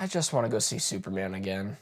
I just want to go see Superman again.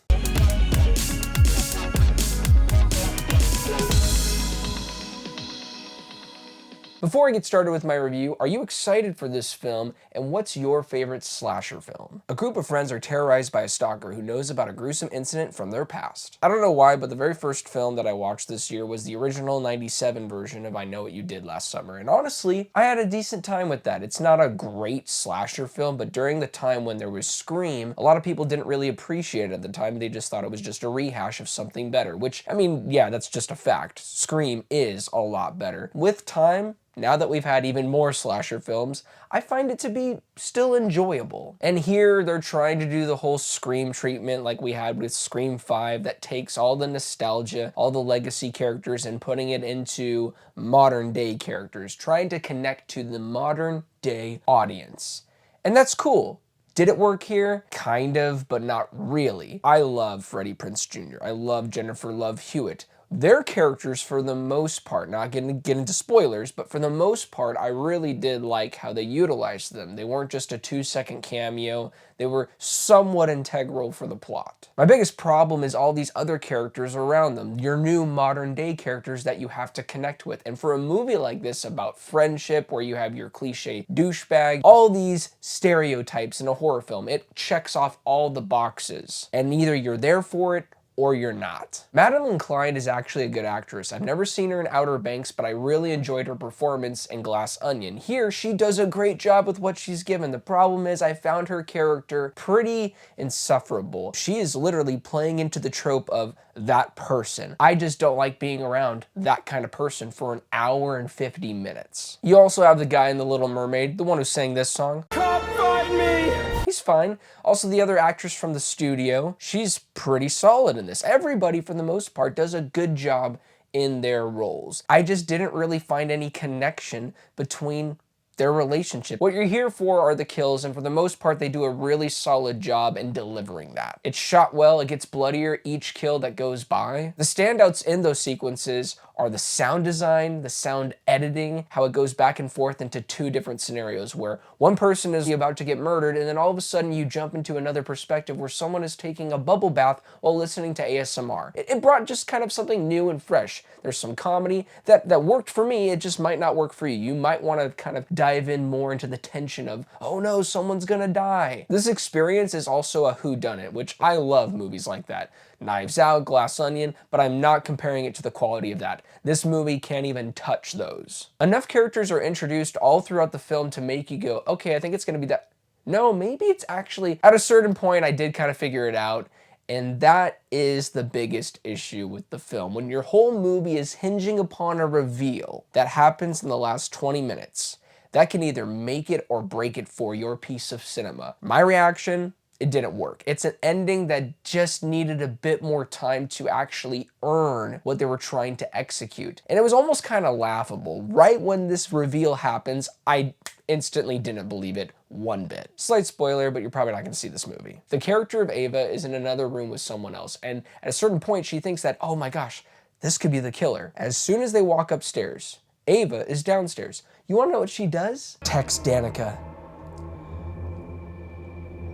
Before I get started with my review, are you excited for this film, and what's your favorite slasher film? A group of friends are terrorized by a stalker who knows about a gruesome incident from their past. I don't know why, but the very first film that I watched this year was the original '97 version of I Know What You Did Last Summer, and honestly, I had a decent time with that. It's not a great slasher film, but during the time when there was Scream, a lot of people didn't really appreciate it at the time. They just thought it was just a rehash of something better, which, I mean, yeah, that's just a fact. Scream is a lot better. With time, now that we've had even more slasher films, I find it to be still enjoyable. And here they're trying to do the whole Scream treatment like we had with Scream 5 that takes all the nostalgia, all the legacy characters, and putting it into modern day characters, trying to connect to the modern day audience. And that's cool. Did it work here? Kind of, but not really. I love Freddie Prinze Jr. I love Jennifer Love Hewitt. Their characters, for the most part, not getting to get into spoilers, but for the most part, I really did like how they utilized them. They weren't just a 2-second cameo. They were somewhat integral for the plot. My biggest problem is all these other characters around them, your new modern day characters that you have to connect with. And for a movie like this about friendship, where you have your cliche douchebag, all these stereotypes in a horror film, it checks off all the boxes. And either you're there for it or you're not. Madelyn Cline is actually a good actress. I've never seen her in Outer Banks, but I really enjoyed her performance in Glass Onion. Here, she does a great job with what she's given. The problem is I found her character pretty insufferable. She is literally playing into the trope of that person. I just don't like being around that kind of person for an hour and 50 minutes. You also have the guy in The Little Mermaid, the one who sang this song. Come find me! He's fine. Also, the other actress from the studio, she's pretty solid in this. Everybody, for the most part, does a good job in their roles. I just didn't really find any connection between their relationship. What you're here for are the kills, and for the most part, they do a really solid job in delivering that. It's shot well, it gets bloodier each kill that goes by. The standouts in those sequences are the sound design, the sound editing, how it goes back and forth into two different scenarios where one person is about to get murdered, and then all of a sudden you jump into another perspective where someone is taking a bubble bath while listening to ASMR. It brought just kind of something new and fresh. There's some comedy that worked for me, it just might not work for you. You might want to kind of dive in more into the tension of, oh no, someone's gonna die. This experience is also a whodunit, which I love movies like that. Knives Out, Glass Onion, but I'm not comparing it to the quality of that. This movie can't even touch those. Enough characters are introduced all throughout the film to make you go, okay, I think it's gonna be that. No, maybe it's actually, at a certain point I did kind of figure it out, and that is the biggest issue with the film. When your whole movie is hinging upon a reveal that happens in the last 20 minutes, that can either make it or break it for your piece of cinema. My reaction, it didn't work. It's an ending that just needed a bit more time to actually earn what they were trying to execute. And it was almost kind of laughable. Right when this reveal happens, I instantly didn't believe it one bit. Slight spoiler, but you're probably not gonna see this movie. The character of Ava is in another room with someone else, and at a certain point she thinks that, oh my gosh, this could be the killer. As soon as they walk upstairs, Ava is downstairs. You wanna know what she does? Text Danica.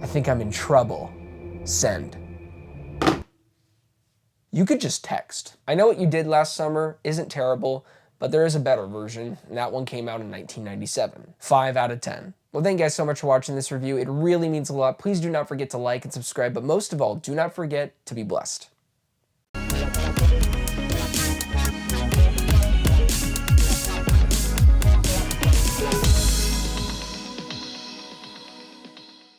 I think I'm in trouble. Send. You could just text. I Know What You Did Last Summer isn't terrible, but there is a better version, and that one came out in 1997. 5 out of 10. Well, thank you guys so much for watching this review. It really means a lot. Please do not forget to like and subscribe, but most of all, do not forget to be blessed.